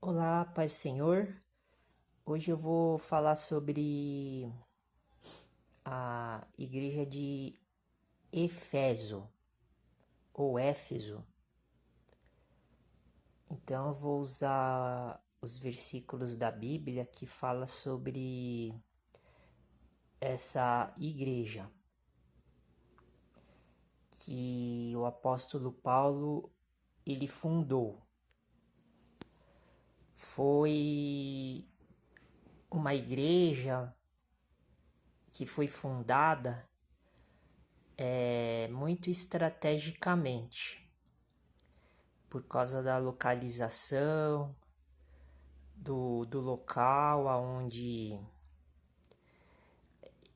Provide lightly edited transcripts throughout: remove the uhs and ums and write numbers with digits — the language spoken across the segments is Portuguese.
Olá, paz do Senhor. Hoje eu vou falar sobre a igreja de Éfeso ou Éfeso. Então eu vou usar os versículos da Bíblia que fala sobre essa igreja que o apóstolo Paulo ele fundou. Foi uma igreja que foi fundada muito estrategicamente por causa da localização do local aonde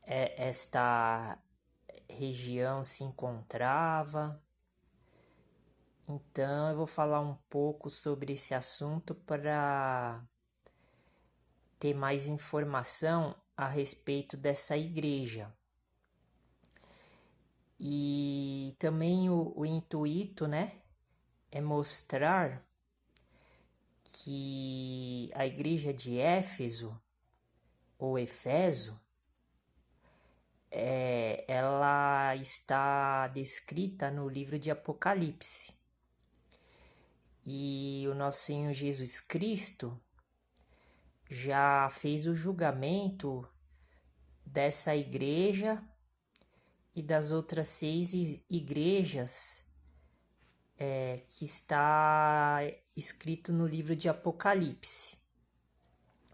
esta região se encontrava. Então eu vou falar um pouco sobre esse assunto para ter mais informação a respeito dessa igreja. E também o intuito, né, é mostrar que a igreja de Éfeso ou Efeso ela está descrita no livro de Apocalipse. E o nosso Senhor Jesus Cristo já fez o julgamento dessa igreja e das outras 6 igrejas que está escrito no livro de Apocalipse,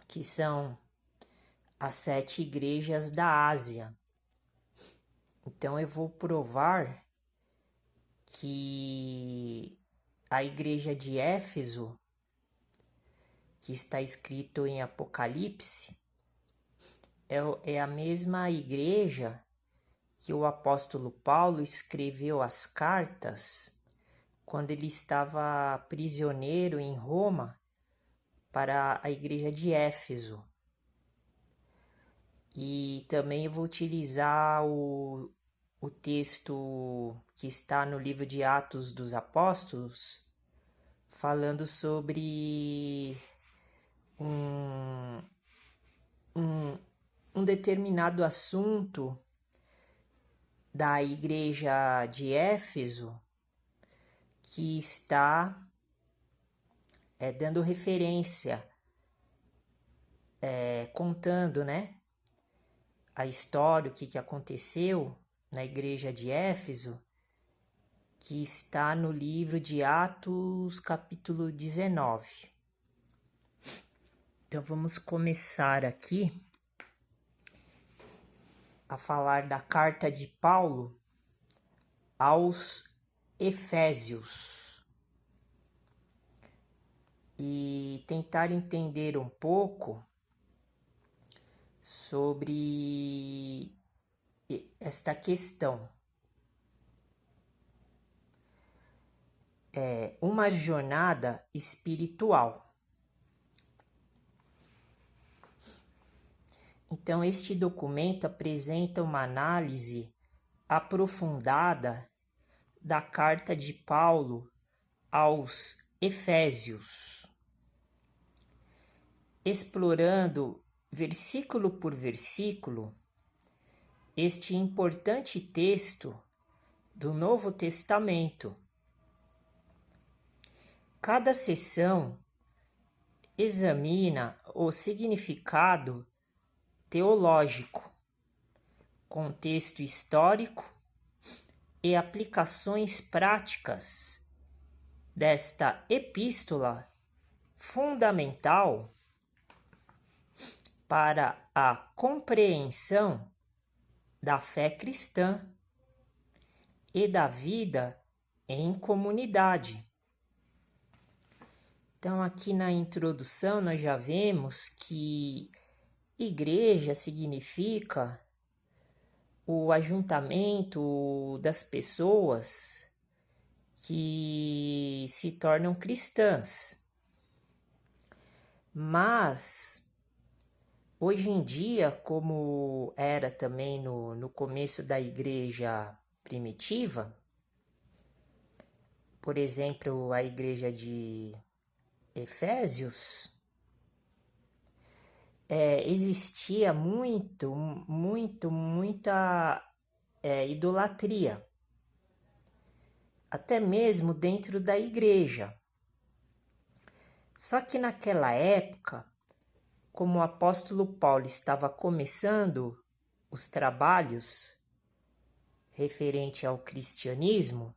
que são as 7 igrejas da Ásia. Então eu vou provar que a igreja de Éfeso, que está escrito em Apocalipse, é a mesma igreja que o apóstolo Paulo escreveu as cartas quando ele estava prisioneiro em Roma para a igreja de Éfeso. E também eu vou utilizar o texto que está no livro de Atos dos Apóstolos, falando sobre um, um, um determinado assunto da igreja de Éfeso que está dando referência, contando, né, a história, o que aconteceu na igreja de Éfeso, que está no livro de Atos, capítulo 19. Então vamos começar aqui a falar da carta de Paulo aos Efésios e tentar entender um pouco sobre esta questão. É uma jornada espiritual. Então, este documento apresenta uma análise aprofundada da carta de Paulo aos Efésios, explorando versículo por versículo este importante texto do Novo Testamento. Cada sessão examina o significado teológico, contexto histórico e aplicações práticas desta epístola fundamental para a compreensão da fé cristã e da vida em comunidade. Então, aqui na introdução, nós já vemos que igreja significa o ajuntamento das pessoas que se tornam cristãs. Mas, hoje em dia, como era também no começo da igreja primitiva, por exemplo, a igreja de Efésios, existia muita idolatria, até mesmo dentro da igreja. Só que naquela época, como o apóstolo Paulo estava começando os trabalhos referente ao cristianismo,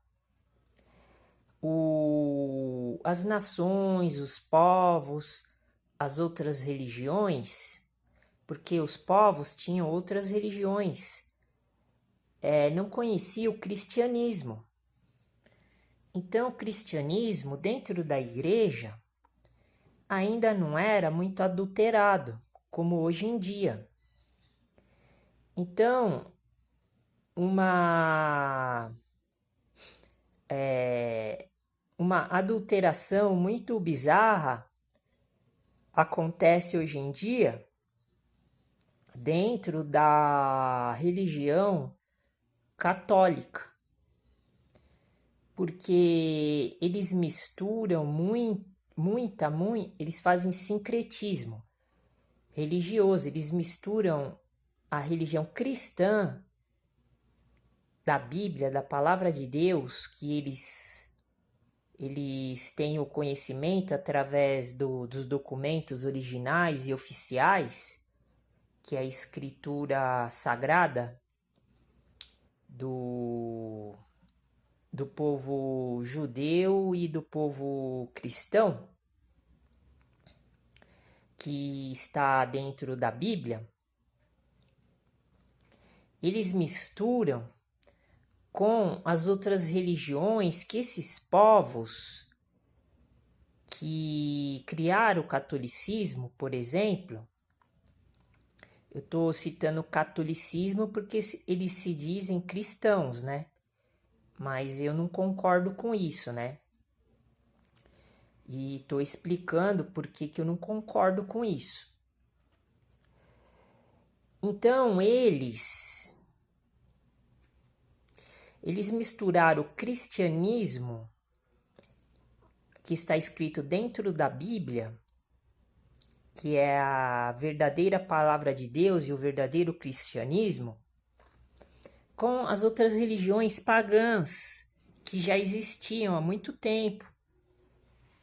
as nações, os povos, as outras religiões, porque os povos tinham outras religiões, não conheciam o cristianismo. Então, o cristianismo dentro da igreja ainda não era muito adulterado, como hoje em dia. Então, uma adulteração muito bizarra acontece hoje em dia dentro da religião católica, porque eles misturam eles fazem sincretismo religioso, eles misturam a religião cristã da Bíblia, da Palavra de Deus, que eles têm o conhecimento através dos documentos originais e oficiais, que é a escritura sagrada do povo judeu e do povo cristão, que está dentro da Bíblia. Eles misturam com as outras religiões que esses povos que criaram o catolicismo, por exemplo, eu estou citando o catolicismo porque eles se dizem cristãos, né? Mas eu não concordo com isso, né? E estou explicando por que eu não concordo com isso. Então, eles misturaram o cristianismo, que está escrito dentro da Bíblia, que é a verdadeira palavra de Deus e o verdadeiro cristianismo, com as outras religiões pagãs que já existiam há muito tempo,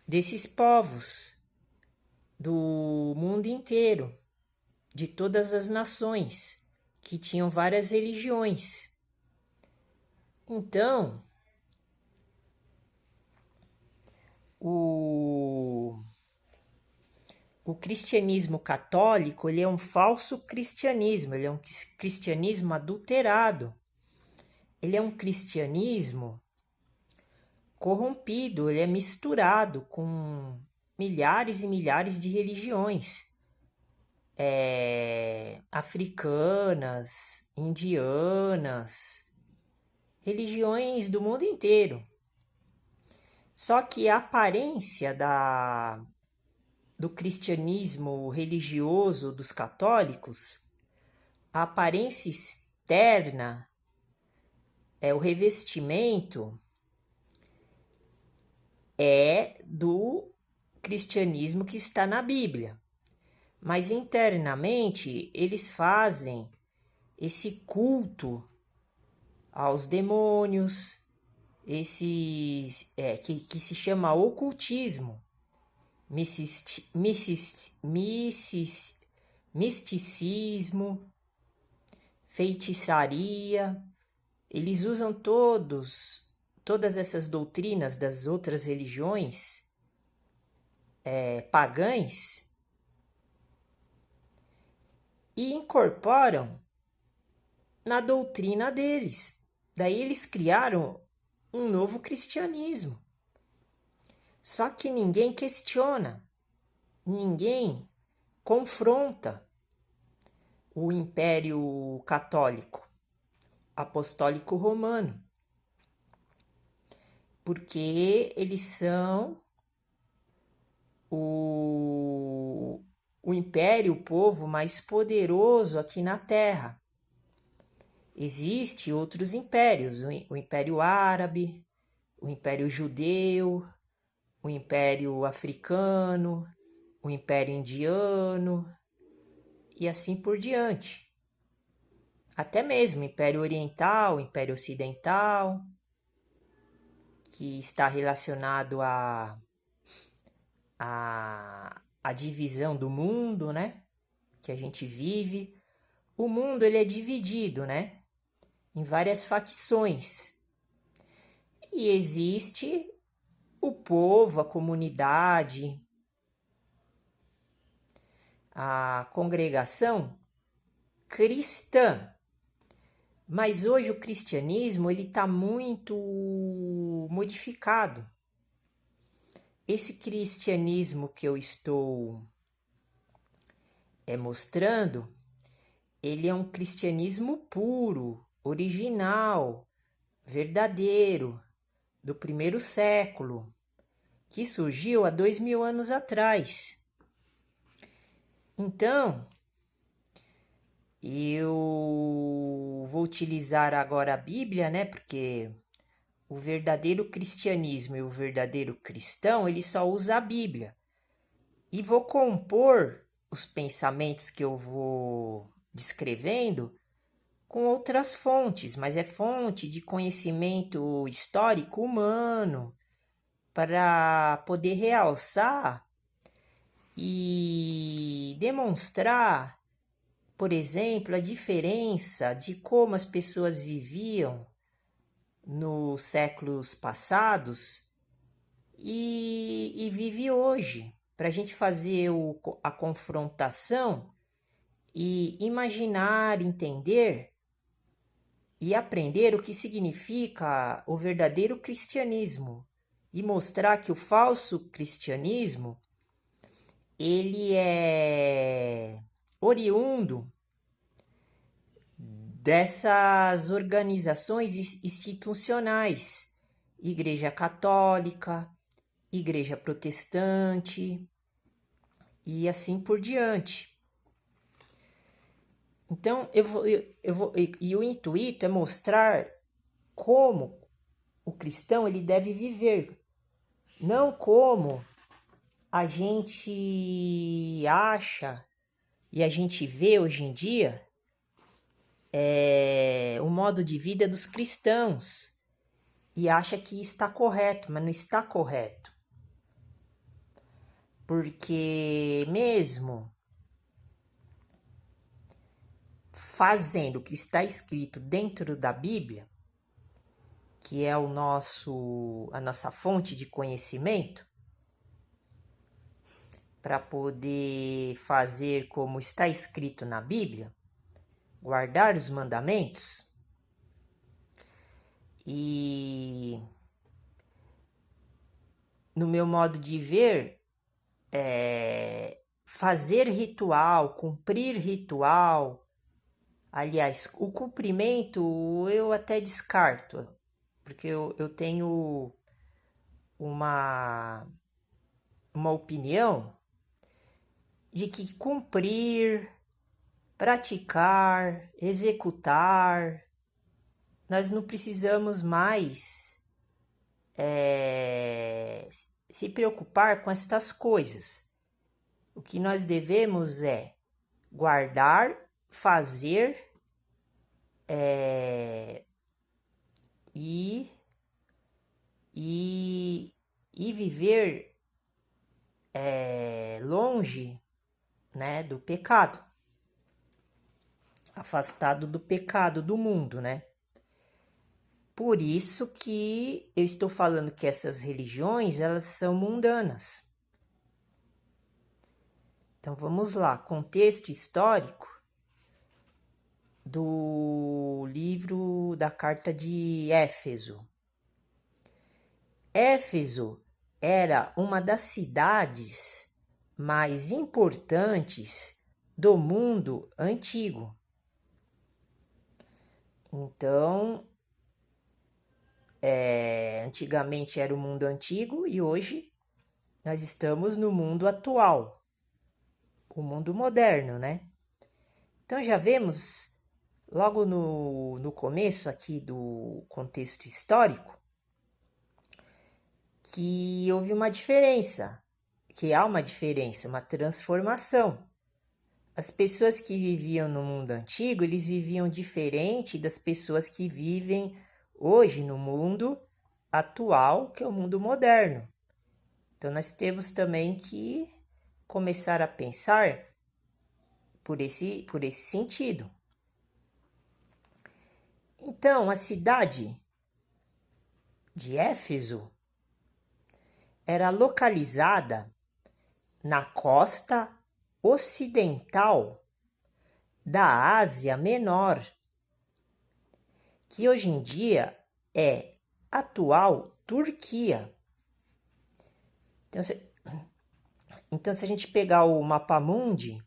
desses povos do mundo inteiro, de todas as nações, que tinham várias religiões. Então, o cristianismo católico, ele é um falso cristianismo, ele é um cristianismo adulterado. Ele é um cristianismo corrompido, ele é misturado com milhares e milhares de religiões africanas, indianas, religiões do mundo inteiro. Só que a aparência do cristianismo religioso dos católicos, a aparência externa, o revestimento é do cristianismo que está na Bíblia. Mas internamente eles fazem esse culto aos demônios, que se chama ocultismo, misticismo, feitiçaria. Eles usam todas essas doutrinas das outras religiões pagãs e incorporam na doutrina deles. Daí eles criaram um novo cristianismo. Só que ninguém questiona, ninguém confronta o Império Católico Apostólico Romano, porque eles são o império, o povo mais poderoso aqui na Terra. Existem outros impérios, o Império Árabe, o Império Judeu, o Império Africano, o Império Indiano e assim por diante. Até mesmo o Império Oriental, o Império Ocidental, que está relacionado à divisão do mundo, né? Que a gente vive. O mundo ele é dividido, né? Em várias facções. E existe o povo, a comunidade, a congregação cristã. Mas hoje o cristianismo ele está muito modificado. Esse cristianismo que eu estou mostrando, ele é um cristianismo puro, original, verdadeiro, do primeiro século, que surgiu há 2000 anos atrás. Então, eu vou utilizar agora a Bíblia, né? Porque o verdadeiro cristianismo e o verdadeiro cristão, ele só usa a Bíblia. E vou compor os pensamentos que eu vou descrevendo com outras fontes, mas é fonte de conhecimento histórico humano, para poder realçar e demonstrar, por exemplo, a diferença de como as pessoas viviam nos séculos passados e vive hoje, para a gente fazer a confrontação e imaginar, entender e aprender o que significa o verdadeiro cristianismo e mostrar que o falso cristianismo ele é oriundo dessas organizações institucionais, Igreja Católica, Igreja Protestante e assim por diante. Então, e o intuito é mostrar como o cristão ele deve viver, não como a gente acha e a gente vê hoje em dia o modo de vida dos cristãos e acha que está correto, mas não está correto. Porque mesmo fazendo o que está escrito dentro da Bíblia, que é a nossa fonte de conhecimento, para poder fazer como está escrito na Bíblia, guardar os mandamentos e, no meu modo de ver, fazer ritual, cumprir ritual. Aliás, o cumprimento eu até descarto, porque eu tenho uma opinião de que cumprir, praticar, executar, nós não precisamos mais se preocupar com estas coisas. O que nós devemos é guardar, fazer e viver longe, né, do pecado, afastado do pecado do mundo, né? Por isso que eu estou falando que essas religiões, elas são mundanas. Então vamos lá, contexto histórico do livro da carta de Éfeso. Éfeso era uma das cidades mais importantes do mundo antigo. Então, antigamente era o mundo antigo e hoje nós estamos no mundo atual, o mundo moderno, né? Então já vemos logo no começo aqui do contexto histórico que houve uma diferença, que há uma diferença, uma transformação. As pessoas que viviam no mundo antigo, eles viviam diferente das pessoas que vivem hoje no mundo atual, que é o mundo moderno. Então nós temos também que começar a pensar por esse sentido. Então, a cidade de Éfeso era localizada na costa ocidental da Ásia Menor, que hoje em dia é atual Turquia. Então, se a gente pegar o Mapamundi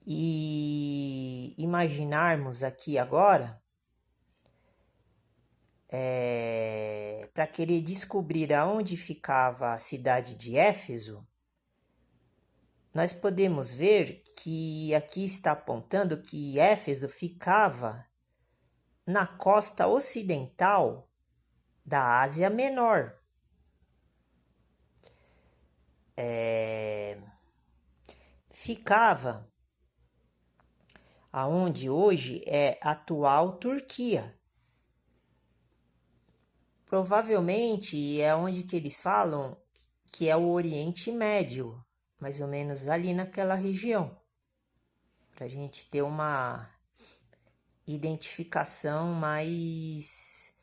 e imaginarmos aqui agora, para querer descobrir aonde ficava a cidade de Éfeso, nós podemos ver que aqui está apontando que Éfeso ficava na costa ocidental da Ásia Menor. Ficava aonde hoje é a atual Turquia. Provavelmente é onde que eles falam que é o Oriente Médio, mais ou menos ali naquela região, para a gente ter uma identificação mais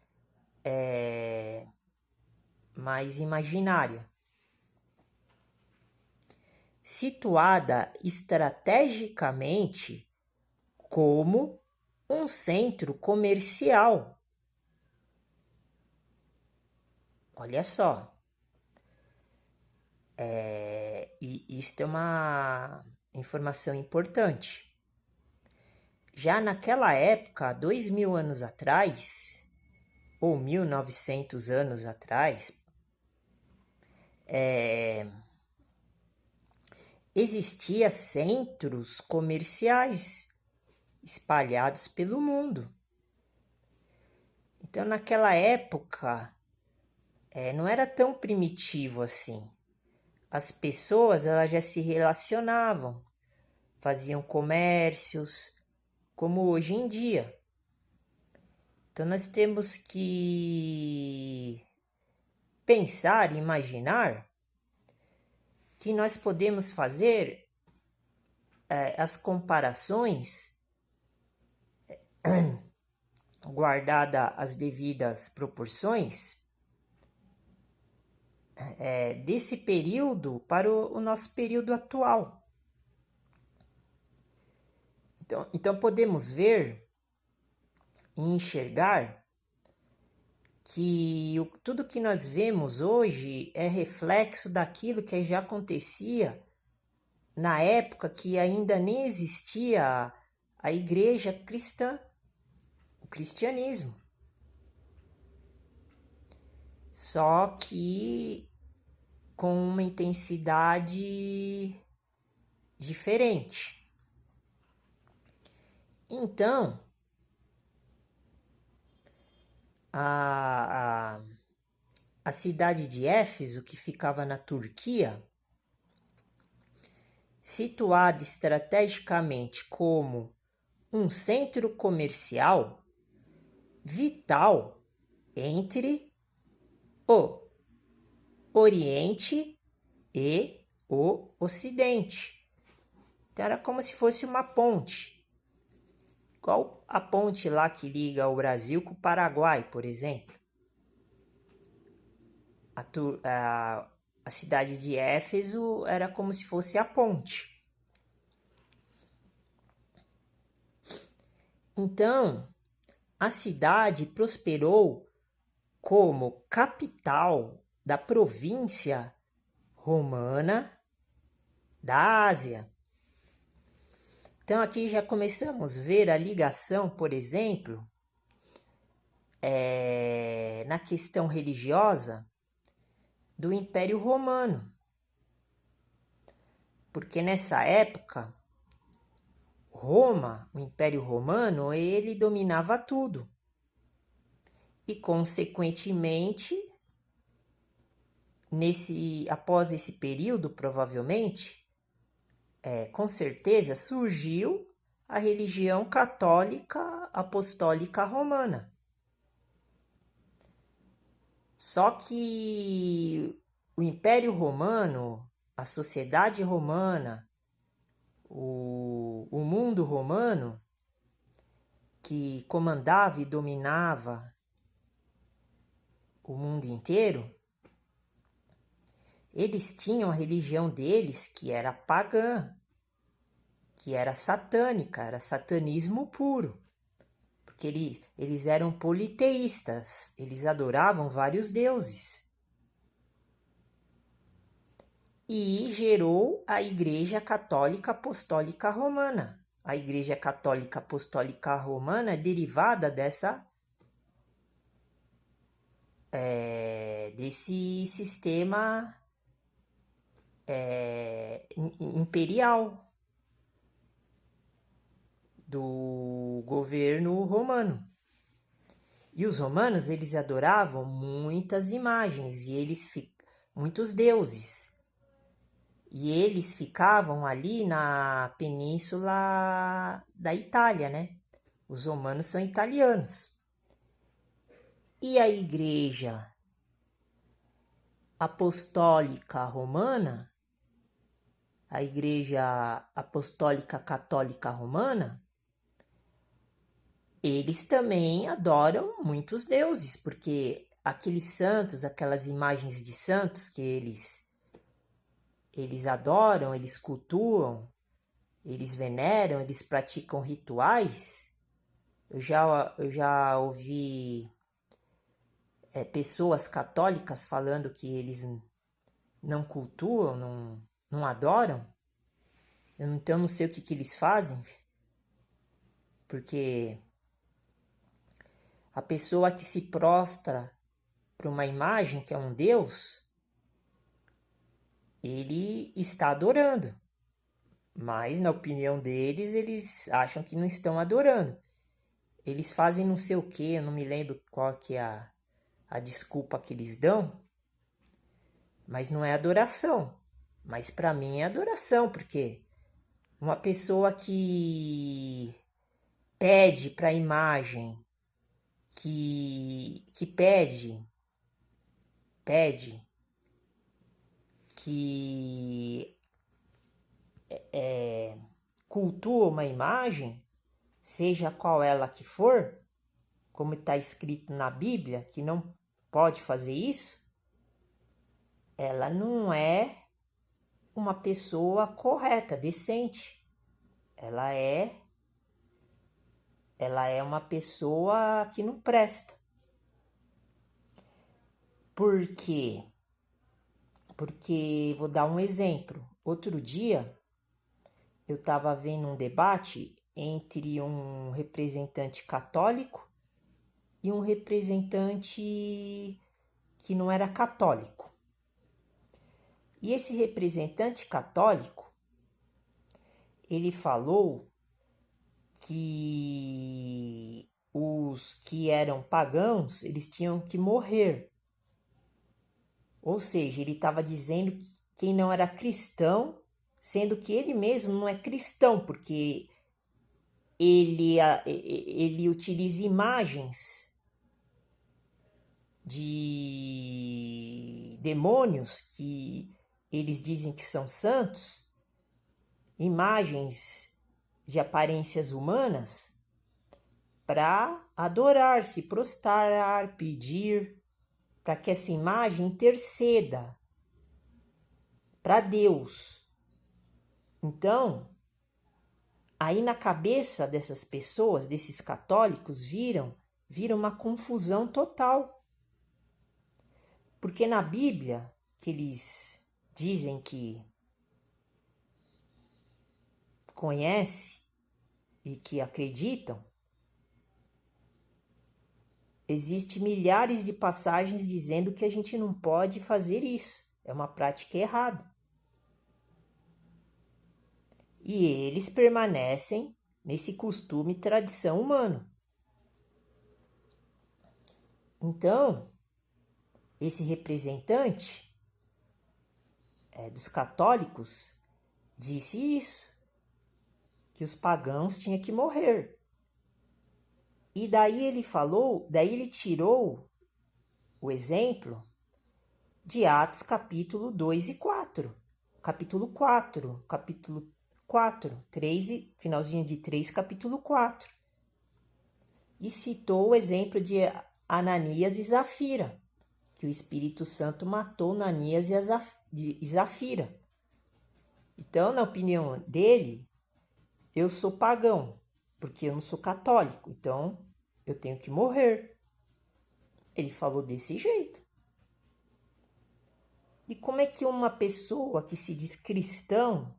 imaginária. Situada estrategicamente como um centro comercial. Olha só. E isto é uma informação importante. Já naquela época, 2000 anos atrás, ou 1900 anos atrás, existia centros comerciais espalhados pelo mundo. Então, naquela época, não era tão primitivo assim. As pessoas elas já se relacionavam, faziam comércios, como hoje em dia. Então, nós temos que pensar, imaginar que nós podemos fazer as comparações guardada as devidas proporções desse período para o nosso período atual. Então podemos ver e enxergar que tudo que nós vemos hoje é reflexo daquilo que já acontecia na época que ainda nem existia a igreja cristã, o cristianismo. Só que com uma intensidade diferente. Então, a cidade de Éfeso, que ficava na Turquia, situada estrategicamente como um centro comercial vital entre o Oriente e o Ocidente. Então era como se fosse uma ponte, igual a ponte lá que liga o Brasil com o Paraguai, por exemplo. A cidade de Éfeso era como se fosse a ponte. Então, a cidade prosperou como capital da província romana da Ásia. Então, aqui já começamos a ver a ligação, por exemplo, na questão religiosa do Império Romano. Porque nessa época, Roma, o Império Romano, ele dominava tudo. E, consequentemente, após esse período, provavelmente, com certeza, surgiu a religião católica apostólica romana. Só que o Império Romano, a sociedade romana, o mundo romano, que comandava e dominava o mundo inteiro, eles tinham a religião deles que era pagã, que era satânica, era satanismo puro. Porque eles eram politeístas, eles adoravam vários deuses. E gerou a Igreja Católica Apostólica Romana. A Igreja Católica Apostólica Romana é derivada desse sistema imperial do governo romano. E os romanos, eles adoravam muitas imagens e muitos deuses. E eles ficavam ali na península da Itália, né? Os romanos são italianos. E a Igreja Apostólica Romana, a Igreja Apostólica Católica Romana, eles também adoram muitos deuses, porque aqueles santos, aquelas imagens de santos que eles adoram, eles cultuam, eles veneram, eles praticam rituais. Eu já ouvi pessoas católicas falando que eles não cultuam, não adoram. Então não sei o que eles fazem, porque a pessoa que se prostra para uma imagem que é um Deus, ele está adorando. Mas, na opinião deles, eles acham que não estão adorando. Eles fazem não sei o que, eu não me lembro qual que é a desculpa que eles dão, mas não é adoração. Mas para mim é adoração, porque uma pessoa que pede para a imagem, que pede que cultua uma imagem, seja qual ela que for, como está escrito na Bíblia, que não pode fazer isso, ela não é uma pessoa correta, decente. Ela é uma pessoa que não presta. Por quê? Porque, vou dar um exemplo. Outro dia, eu estava vendo um debate entre um representante católico e um representante que não era católico. E esse representante católico, ele falou que os que eram pagãos, eles tinham que morrer. Ou seja, ele estava dizendo que quem não era cristão, sendo que ele mesmo não é cristão, porque ele utiliza imagens de demônios que eles dizem que são santos, imagens de aparências humanas, para adorar, se prostrar, pedir, para que essa imagem interceda para Deus. Então, aí na cabeça dessas pessoas, desses católicos, vira uma confusão total. Porque na Bíblia, que eles dizem que conhecem e que acreditam, existem milhares de passagens dizendo que a gente não pode fazer isso. É uma prática errada. E eles permanecem nesse costume e tradição humano. Então, esse representante, dos católicos disse isso, que os pagãos tinham que morrer. E daí ele tirou o exemplo de Atos capítulo 2 e 4. Capítulo 4, 3, finalzinho de 3, capítulo 4. E citou o exemplo de Ananias e Zafira, que o Espírito Santo matou Ananias e Zafira. Então, na opinião dele, eu sou pagão, porque eu não sou católico, então eu tenho que morrer. Ele falou desse jeito. E como é que uma pessoa que se diz cristão,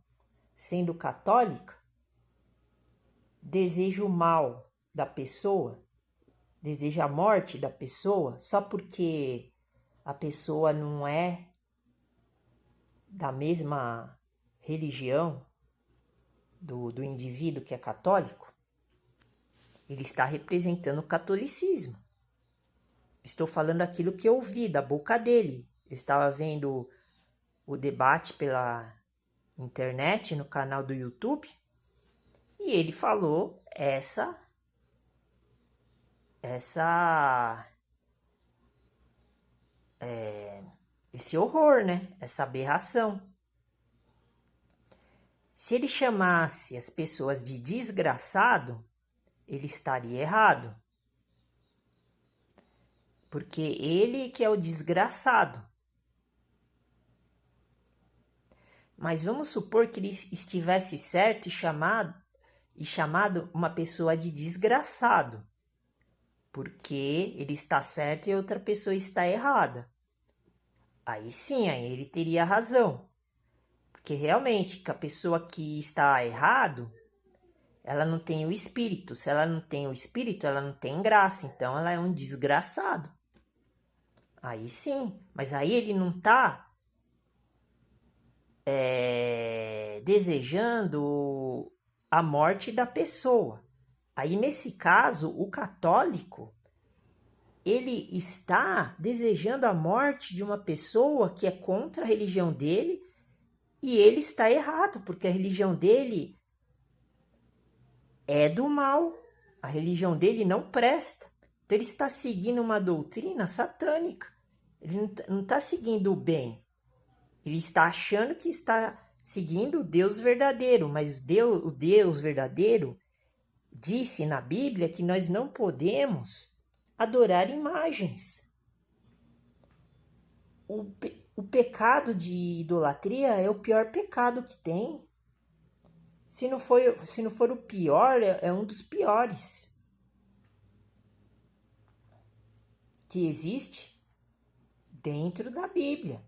sendo católica, deseja o mal da pessoa, deseja a morte da pessoa, só porque a pessoa não é da mesma religião do indivíduo que é católico? Ele está representando o catolicismo. Estou falando aquilo que eu ouvi da boca dele. Eu estava vendo o debate pela internet, no canal do YouTube, e ele falou esse horror, né? Essa aberração. Se ele chamasse as pessoas de desgraçado, ele estaria errado. Porque ele que é o desgraçado. Mas vamos supor que ele estivesse certo e chamado uma pessoa de desgraçado. Porque ele está certo e outra pessoa está errada. Aí sim, aí ele teria razão. Porque realmente, que a pessoa que está errado, ela não tem o espírito. Se ela não tem o espírito, ela não tem graça. Então ela é um desgraçado. Aí sim, mas aí ele não está desejando a morte da pessoa. Aí nesse caso, o católico, ele está desejando a morte de uma pessoa que é contra a religião dele, e ele está errado, porque a religião dele é do mal. A religião dele não presta. Então ele está seguindo uma doutrina satânica. Ele não está seguindo o bem. Ele está achando que está seguindo o Deus verdadeiro, mas o Deus verdadeiro disse na Bíblia que nós não podemos adorar imagens. O pecado de idolatria é o pior pecado que tem. Se não for o pior, é um dos piores que existe dentro da Bíblia.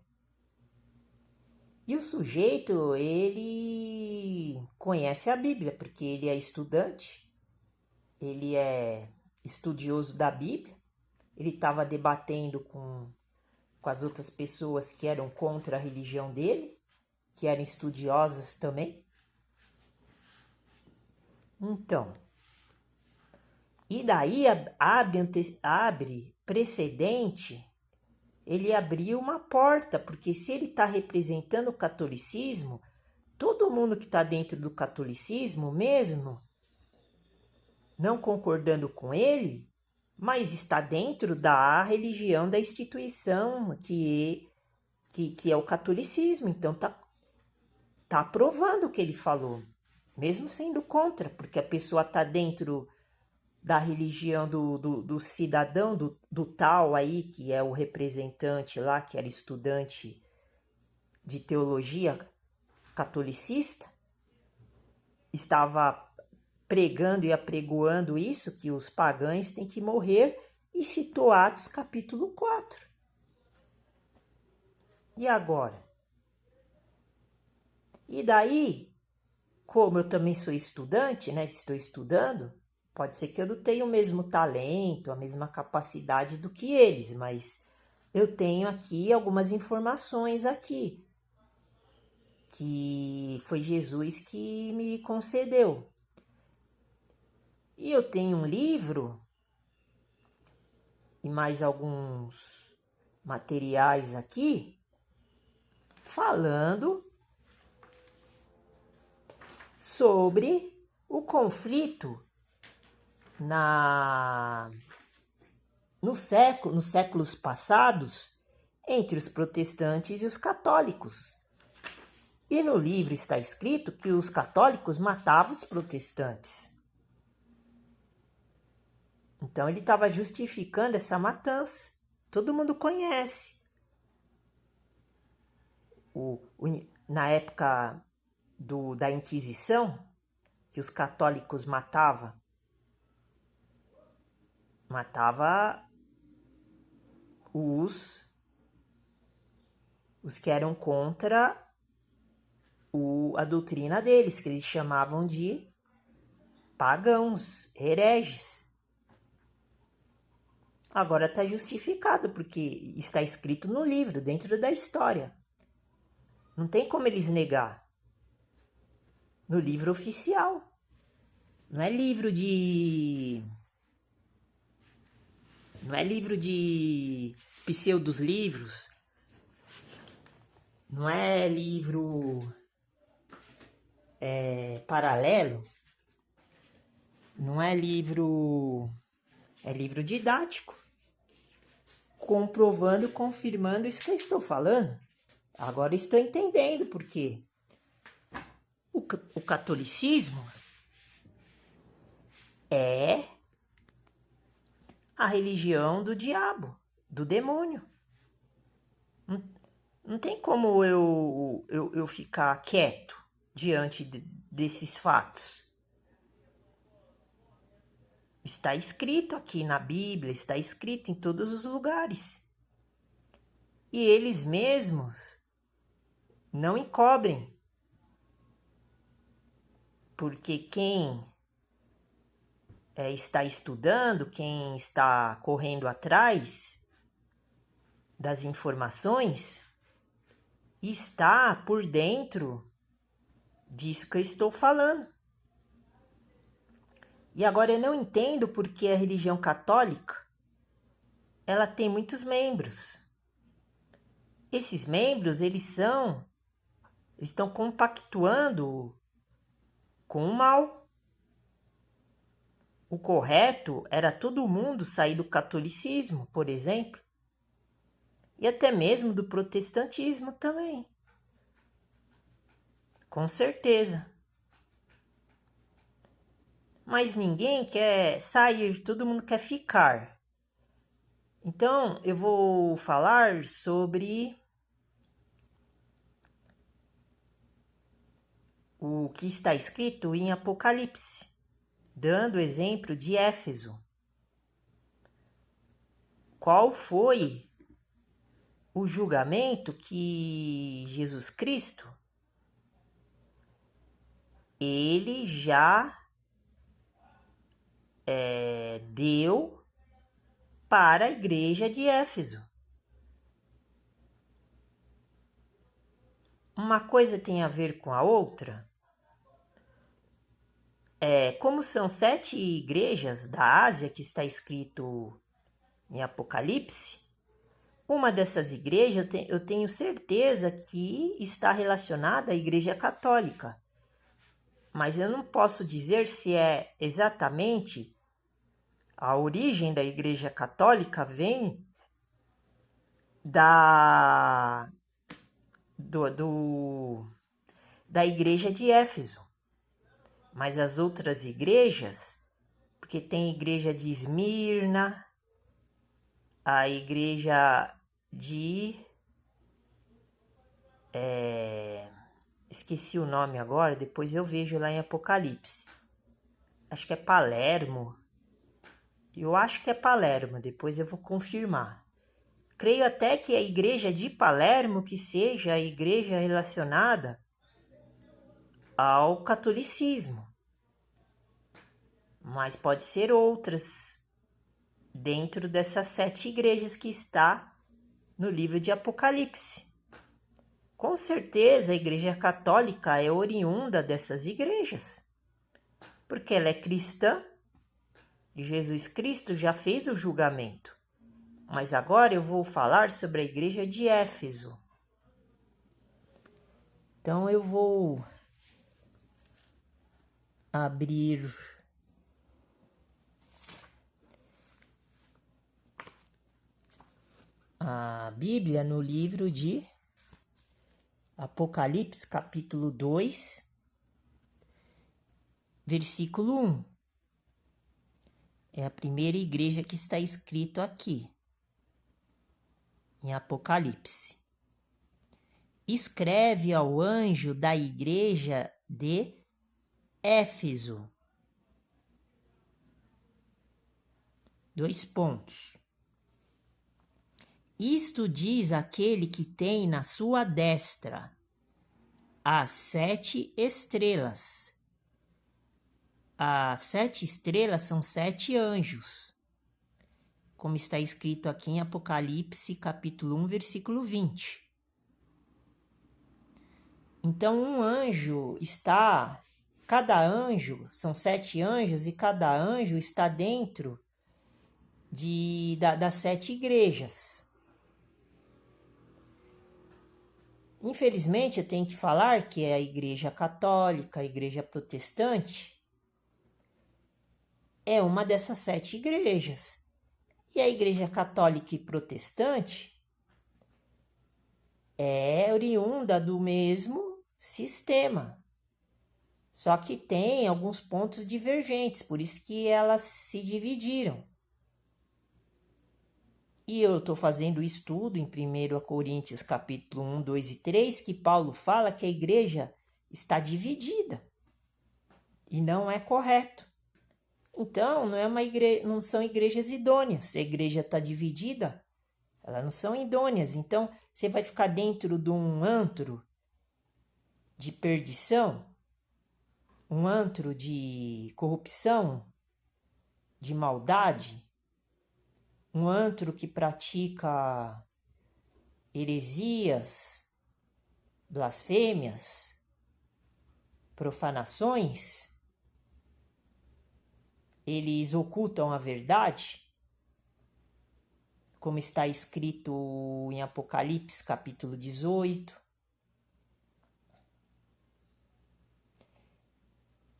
E o sujeito, ele conhece a Bíblia, porque ele é estudante, ele é estudioso da Bíblia, ele estava debatendo com as outras pessoas que eram contra a religião dele, que eram estudiosas também. Então, e daí abre precedente, ele abriu uma porta, porque se ele está representando o catolicismo, todo mundo que está dentro do catolicismo mesmo, não concordando com ele, mas está dentro da religião, da instituição que é o catolicismo. Então tá aprovando o que ele falou, mesmo sendo contra, porque a pessoa está dentro da religião do cidadão, do tal aí, que é o representante lá, que era estudante de teologia catolicista, estava pregando e apregoando isso, que os pagãos têm que morrer, e citou Atos capítulo 4. E agora? E daí, como eu também sou estudante, né, estou estudando, pode ser que eu não tenha o mesmo talento, a mesma capacidade do que eles, mas eu tenho aqui algumas informações aqui, que foi Jesus que me concedeu. E eu tenho um livro e mais alguns materiais aqui, falando sobre o conflito nos séculos passados entre os protestantes e os católicos. E no livro está escrito que os católicos matavam os protestantes. Então ele estava justificando essa matança. Todo mundo conhece. Na época da Inquisição, que os católicos matavam os que eram contra a doutrina deles, que eles chamavam de pagãos, hereges. Agora está justificado, porque está escrito no livro, dentro da história. Não tem como eles negar. No livro oficial. Não é livro de pseudos livros. Não é livro paralelo. Não é livro... É livro didático. Comprovando, confirmando isso que eu estou falando. Agora estou entendendo por quê. O catolicismo é a religião do diabo, do demônio. Não tem como eu ficar quieto diante desses fatos. Está escrito aqui na Bíblia, está escrito em todos os lugares. E eles mesmos não encobrem. Porque quem está estudando, quem está correndo atrás das informações, está por dentro disso que eu estou falando. E agora eu não entendo porque a religião católica, ela tem muitos membros. Esses membros, eles estão compactuando com o mal. O correto era todo mundo sair do catolicismo, por exemplo, e até mesmo do protestantismo também. Com certeza. Mas ninguém quer sair, todo mundo quer ficar. Então, eu vou falar sobre o que está escrito em Apocalipse, dando exemplo de Éfeso. Qual foi o julgamento que Jesus Cristo, ele já deu para a igreja de Éfeso. Uma coisa tem a ver com a outra. Como são 7 igrejas da Ásia, que está escrito em Apocalipse, uma dessas igrejas eu tenho certeza que está relacionada à Igreja Católica. Mas eu não posso dizer se é exatamente a origem da Igreja Católica vem da igreja de Éfeso. Mas as outras igrejas, porque tem a igreja de Esmirna, a igreja de... esqueci o nome agora, depois eu vejo lá em Apocalipse. Acho que é Palermo. Eu acho que é Palermo, depois eu vou confirmar. Creio até que a igreja de Palermo que seja a igreja relacionada ao catolicismo. Mas pode ser outras dentro dessas 7 igrejas que está no livro de Apocalipse. Com certeza a igreja católica é oriunda dessas igrejas, porque ela é cristã e Jesus Cristo já fez o julgamento. Mas agora eu vou falar sobre a igreja de Éfeso. Então eu vou abrir a Bíblia no livro de Apocalipse, capítulo 2, versículo 1. É a primeira igreja que está escrito aqui, em Apocalipse. Escreve ao anjo da igreja de Éfeso. 2 pontos. Isto diz aquele que tem na sua destra as 7 estrelas. As 7 estrelas são 7 anjos, como está escrito aqui em Apocalipse, capítulo 1, versículo 20. Então, um anjo está... Cada anjo, são 7 anjos, e cada anjo está dentro das 7 igrejas. Infelizmente, eu tenho que falar que a igreja católica, a igreja protestante, é uma dessas 7 igrejas. E a igreja católica e protestante é oriunda do mesmo sistema. Só que tem alguns pontos divergentes, por isso que elas se dividiram. E eu estou fazendo estudo em 1 Coríntios capítulo 1, 2 e 3, que Paulo fala que a igreja está dividida. E não é correto. Então, não são igrejas idôneas. Se a igreja está dividida, elas não são idôneas. Então, você vai ficar dentro de um antro de perdição, um antro de corrupção, de maldade, um antro que pratica heresias, blasfêmias, profanações. Eles ocultam a verdade, como está escrito em Apocalipse, capítulo 18.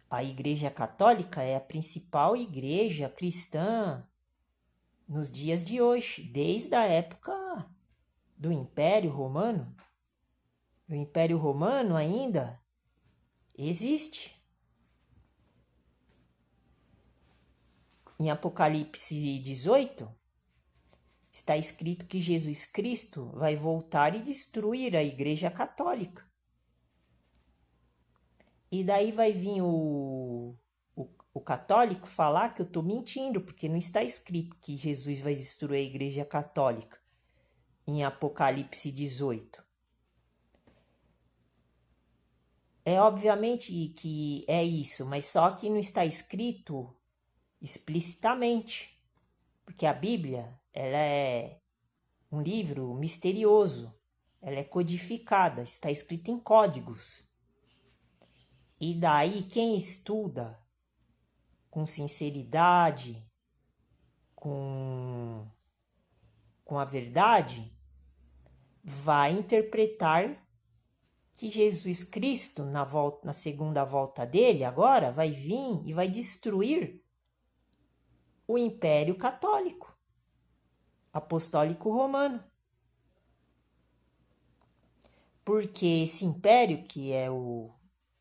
A Igreja Católica é a principal igreja cristã nos dias de hoje, desde a época do Império Romano. O Império Romano ainda existe. Em Apocalipse 18, está escrito que Jesus Cristo vai voltar e destruir a Igreja Católica. E daí vai vir o católico falar que eu estou mentindo, porque não está escrito que Jesus vai destruir a Igreja Católica em Apocalipse 18. É obviamente que é isso, mas só que não está escrito explicitamente, porque a Bíblia ela é um livro misterioso, ela é codificada, está escrita em códigos. E daí quem estuda com sinceridade, com a verdade, vai interpretar que Jesus Cristo, na segunda volta dele, agora, vai vir e vai destruir o Império Católico, Apostólico Romano. Porque esse império, que é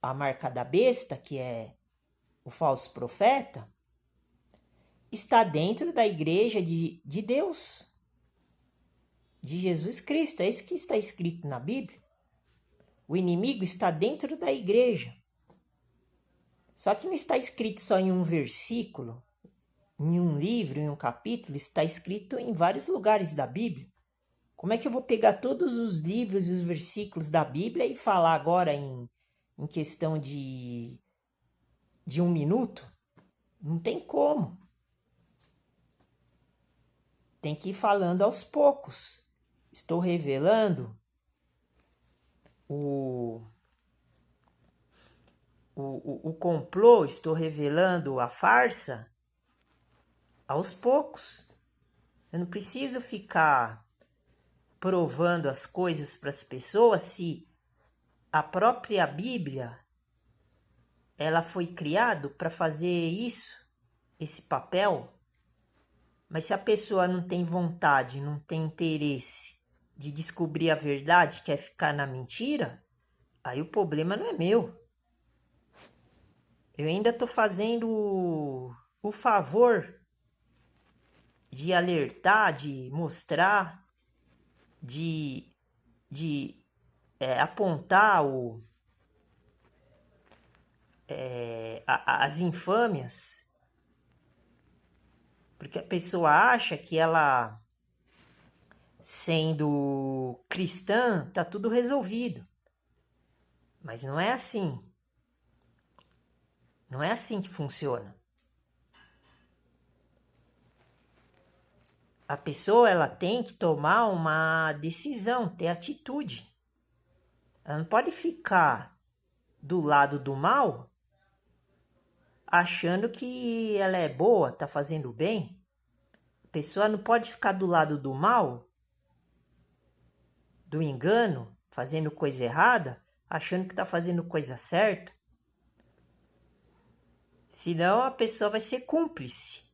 a marca da besta, que é o falso profeta, está dentro da igreja de Deus, de Jesus Cristo. É isso que está escrito na Bíblia. O inimigo está dentro da igreja. Só que não está escrito só em um versículo, em um livro, em um capítulo, está escrito em vários lugares da Bíblia. Como é que eu vou pegar todos os livros e os versículos da Bíblia e falar agora em questão de 1 minuto? Não tem como. Tem que ir falando aos poucos. Estou revelando o complô, estou revelando a farsa aos poucos. Eu não preciso ficar provando as coisas para as pessoas se a própria Bíblia, ela foi criada para fazer isso, esse papel. Mas se a pessoa não tem vontade, não tem interesse de descobrir a verdade, quer ficar na mentira, aí o problema não é meu. Eu ainda estou fazendo o favor de alertar, de mostrar, de apontar as infâmias, porque a pessoa acha que ela, sendo cristã, tá tudo resolvido. Mas não é assim. Não é assim que funciona. A pessoa, ela tem que tomar uma decisão, ter atitude. Ela não pode ficar do lado do mal, achando que ela é boa, tá fazendo bem. A pessoa não pode ficar do lado do mal, do engano, fazendo coisa errada, achando que tá fazendo coisa certa. Senão a pessoa vai ser cúmplice.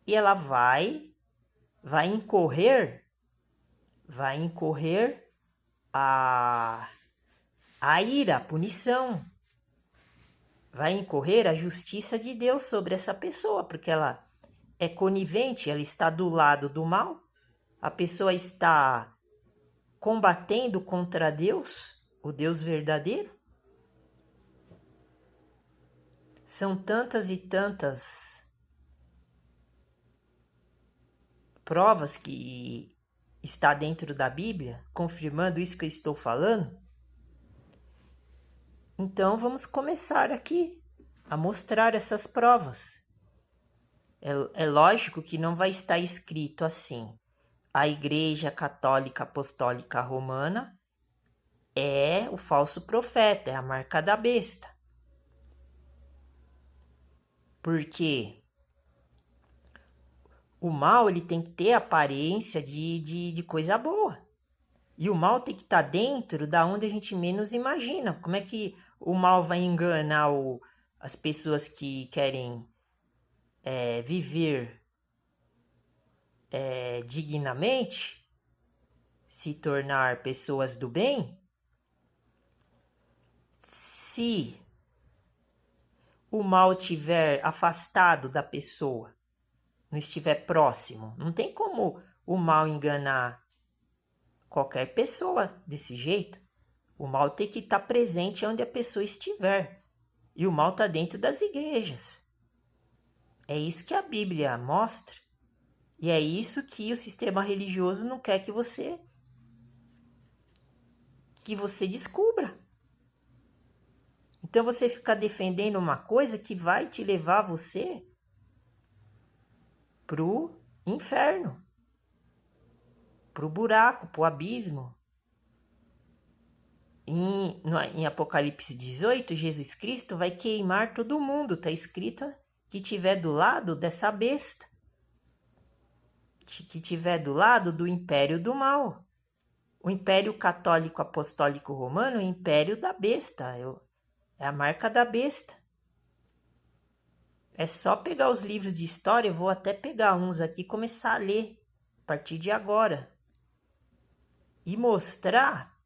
E ela vai incorrer a ira, a punição. Vai incorrer a justiça de Deus sobre essa pessoa, porque ela é conivente, ela está do lado do mal, a pessoa está combatendo contra Deus, o Deus verdadeiro. São tantas e tantas provas que está dentro da Bíblia, confirmando isso que eu estou falando. Então vamos começar aqui a mostrar essas provas. É lógico que não vai estar escrito assim: a Igreja Católica Apostólica Romana é o falso profeta, é a marca da besta. Porque o mal, ele tem que ter aparência de coisa boa. E o mal tem que estar dentro da onde a gente menos imagina. Como é que o mal vai enganar as pessoas que querem viver dignamente, se tornar pessoas do bem, se o mal estiver afastado da pessoa, não estiver próximo? Não tem como o mal enganar qualquer pessoa desse jeito. O mal tem que estar presente onde a pessoa estiver. E o mal está dentro das igrejas. É isso que a Bíblia mostra. E é isso que o sistema religioso não quer que você descubra. Então você fica defendendo uma coisa que vai te levar você pro inferno, pro buraco, pro abismo. Em Apocalipse 18, Jesus Cristo vai queimar todo mundo. Está escrito que estiver do lado dessa besta, que estiver do lado do império do mal. O Império Católico Apostólico Romano é o império da besta, é a marca da besta. É só pegar os livros de história, eu vou até pegar uns aqui e começar a ler a partir de agora. E mostrar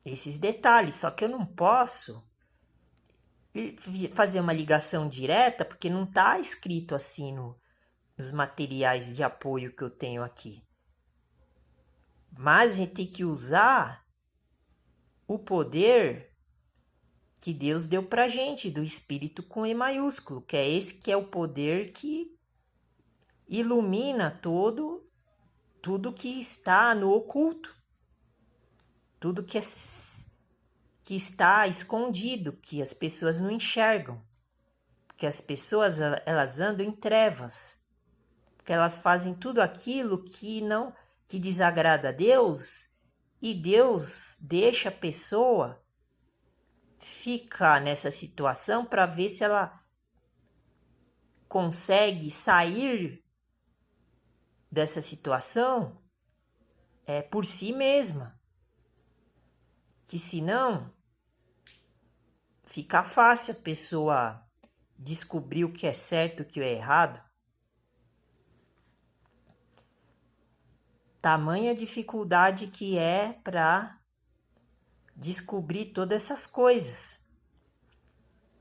esses detalhes. Só que eu não posso fazer uma ligação direta, porque não está escrito assim nos materiais de apoio que eu tenho aqui. Mas a gente tem que usar o poder que Deus deu pra gente, do Espírito com E maiúsculo, que é esse que é o poder que ilumina tudo que está no oculto, tudo que está escondido, que as pessoas não enxergam, porque as pessoas elas andam em trevas, porque elas fazem tudo aquilo que desagrada a Deus, e Deus deixa a pessoa ficar nessa situação para ver se ela consegue sair dessa situação por si mesma. Que senão fica fácil a pessoa descobrir o que é certo e o que é errado. Tamanha dificuldade que é para descobrir todas essas coisas.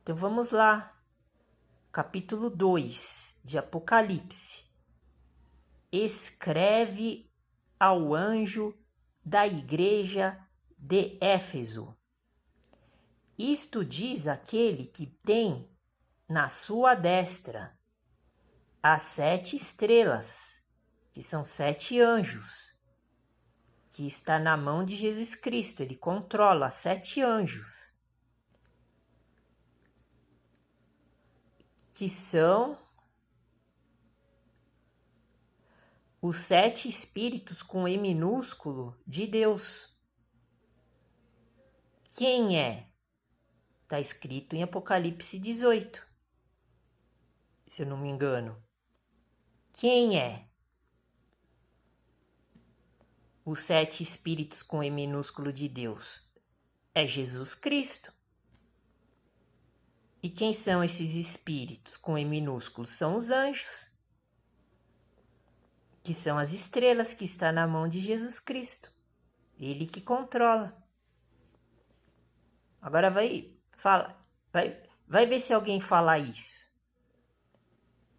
Então vamos lá. Capítulo 2 de Apocalipse. Escreve ao anjo da igreja de Éfeso. Isto diz aquele que tem na sua destra as 7 estrelas, que são 7 anjos, que está na mão de Jesus Cristo. Ele controla 7 anjos, que são os 7 espíritos com E minúsculo de Deus. Quem é? Está escrito em Apocalipse 18, se eu não me engano. Quem é? Os 7 espíritos com E minúsculo de Deus. É Jesus Cristo. E quem são esses espíritos com E minúsculo? São os anjos, que são as estrelas que está na mão de Jesus Cristo. Ele que controla. Agora vai ver se alguém fala isso.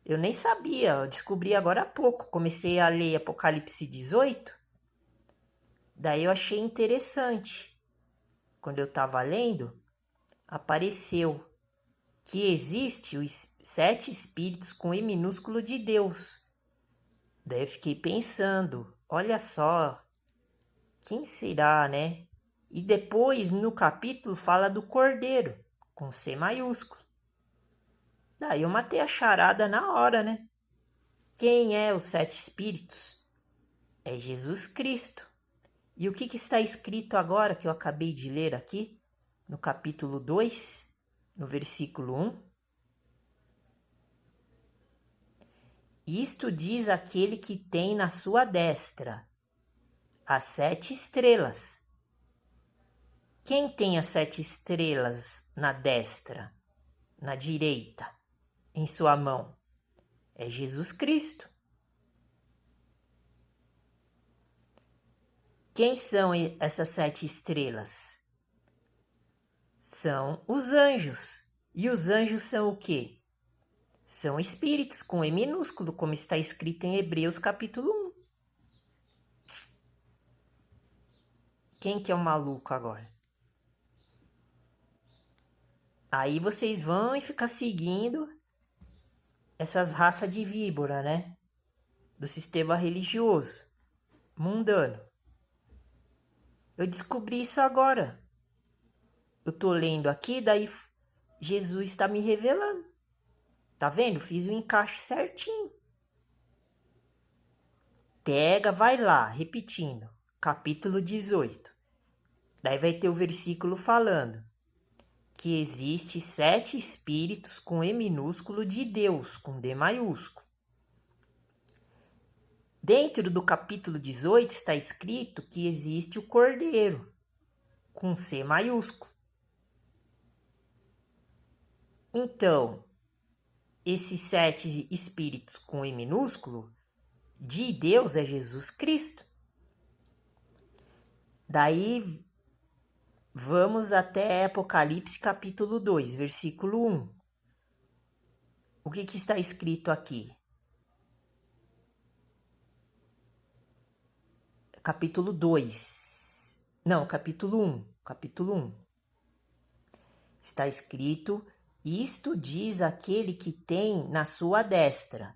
Eu nem sabia, eu descobri agora há pouco. Comecei a ler Apocalipse 18. Daí eu achei interessante. Quando eu estava lendo, apareceu que existe os 7 espíritos com E minúsculo de Deus. Daí eu fiquei pensando, olha só, quem será, né? E depois no capítulo fala do Cordeiro, com C maiúsculo. Daí eu matei a charada na hora, né? Quem é os 7 espíritos? É Jesus Cristo. E o que está escrito agora, que eu acabei de ler aqui, no capítulo 2, no versículo 1? Isto diz aquele que tem na sua destra as 7 estrelas. Quem tem as 7 estrelas na destra, na direita, em sua mão? É Jesus Cristo. Quem são essas 7 estrelas? São os anjos. E os anjos são o quê? São espíritos com E minúsculo, como está escrito em Hebreus capítulo 1. Quem que é o maluco agora? Aí vocês vão e ficam seguindo essas raças de víbora, né? Do sistema religioso, mundano. Eu descobri isso agora. Eu tô lendo aqui, daí Jesus está me revelando. Tá vendo? Fiz o encaixe certinho. Pega, vai lá, repetindo. Capítulo 18. Daí vai ter o versículo falando que existe 7 espíritos com E minúsculo de Deus, com D maiúsculo. Dentro do capítulo 18 está escrito que existe o Cordeiro, com C maiúsculo. Então, esses 7 espíritos com E minúsculo de Deus é Jesus Cristo. Daí vamos até Apocalipse capítulo 2, versículo 1. O que está escrito aqui? Capítulo 2. Não, capítulo 1. Capítulo 1. Está escrito: isto diz aquele que tem na sua destra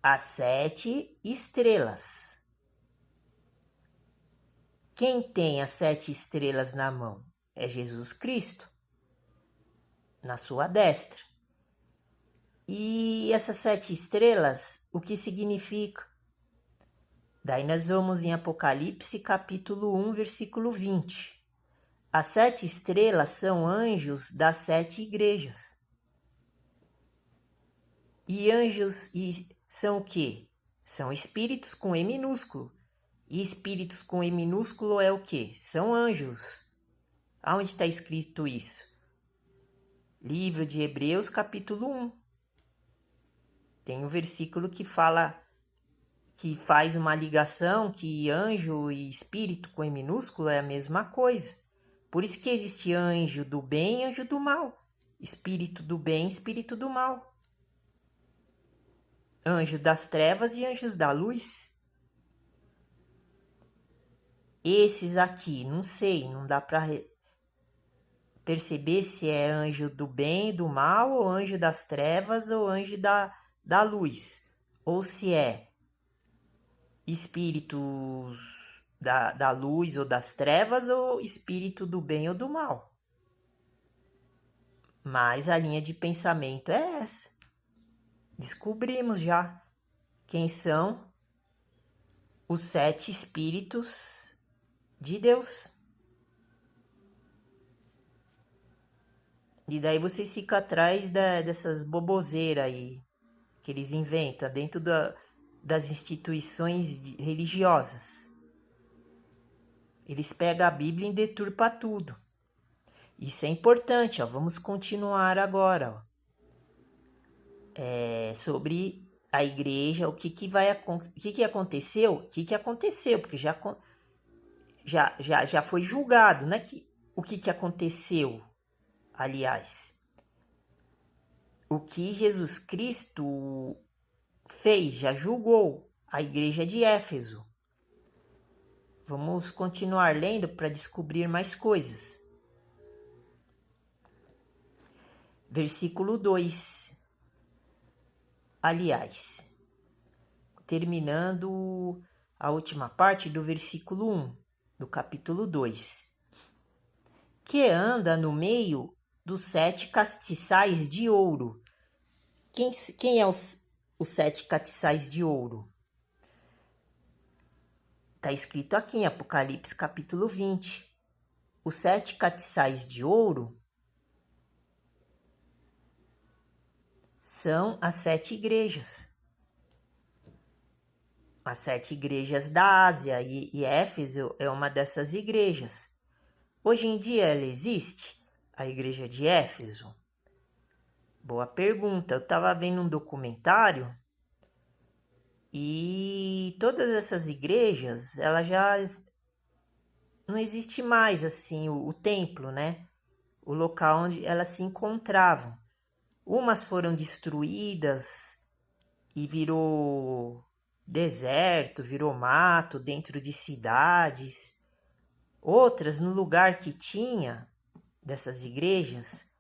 as 7 estrelas. Quem tem as 7 estrelas na mão? É Jesus Cristo, na sua destra. E essas 7 estrelas, o que significa? Daí nós vamos em Apocalipse capítulo 1, versículo 20. As 7 estrelas são anjos das 7 igrejas. E anjos são o quê? São espíritos com E minúsculo, E espíritos com E minúsculo é o quê? São anjos. Aonde está escrito isso? Livro de Hebreus, capítulo 1. Tem um versículo que fala, que faz uma ligação que anjo e espírito com E minúsculo é a mesma coisa. Por isso que existe anjo do bem e anjo do mal. Espírito do bem, espírito do mal. Anjo das trevas e anjos da luz. Esses aqui, não sei, não dá para perceber se é anjo do bem e do mal, ou anjo das trevas, ou anjo da luz. Ou se é espíritos da luz ou das trevas, ou espírito do bem ou do mal. Mas a linha de pensamento é essa. Descobrimos já quem são os 7 espíritos de Deus. E daí vocês ficam atrás dessas boboseiras aí que eles inventam dentro das instituições religiosas. Eles pegam a Bíblia e deturpam tudo. Isso é importante, ó. Vamos continuar agora, ó. Sobre a igreja, o que aconteceu? O que aconteceu? Porque já foi julgado, né? O que aconteceu, aliás. O que Jesus Cristo fez, já julgou a igreja de Éfeso. Vamos continuar lendo para descobrir mais coisas. Versículo 2. Aliás, terminando a última parte do versículo 1, do capítulo 2. Que anda no meio dos 7 castiçais de ouro. Quem é os 7 castiçais de ouro? Está escrito aqui em Apocalipse capítulo 20. Os 7 castiçais de ouro são as 7 igrejas. As 7 igrejas da Ásia, e Éfeso é uma dessas igrejas. Hoje em dia ela existe, a igreja de Éfeso? Boa pergunta. Eu estava vendo um documentário e todas essas igrejas, ela já não existe mais assim o templo, né? O local onde elas se encontravam. Umas foram destruídas e virou deserto, virou mato dentro de cidades. Outras, no lugar que tinha dessas igrejas,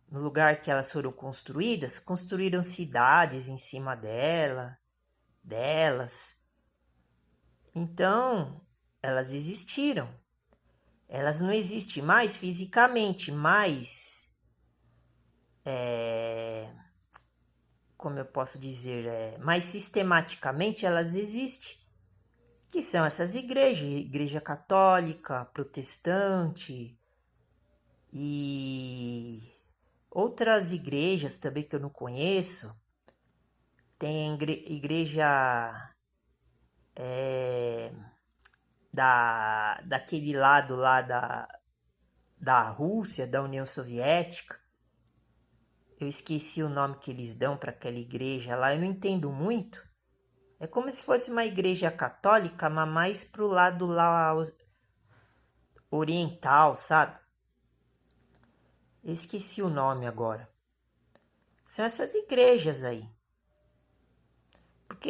no lugar que elas foram construídas, construíram cidades em cima delas. Então, elas existiram. Elas não existem mais fisicamente, mas como eu posso dizer, mais sistematicamente elas existem. Que são essas igrejas, igreja católica, protestante e outras igrejas também que eu não conheço. Tem igreja daquele lado lá da Rússia, da União Soviética. Eu esqueci o nome que eles dão para aquela igreja lá, eu não entendo muito. É como se fosse uma igreja católica, mas mais pro lado lá oriental, sabe? Eu esqueci o nome agora. São essas igrejas aí. Porque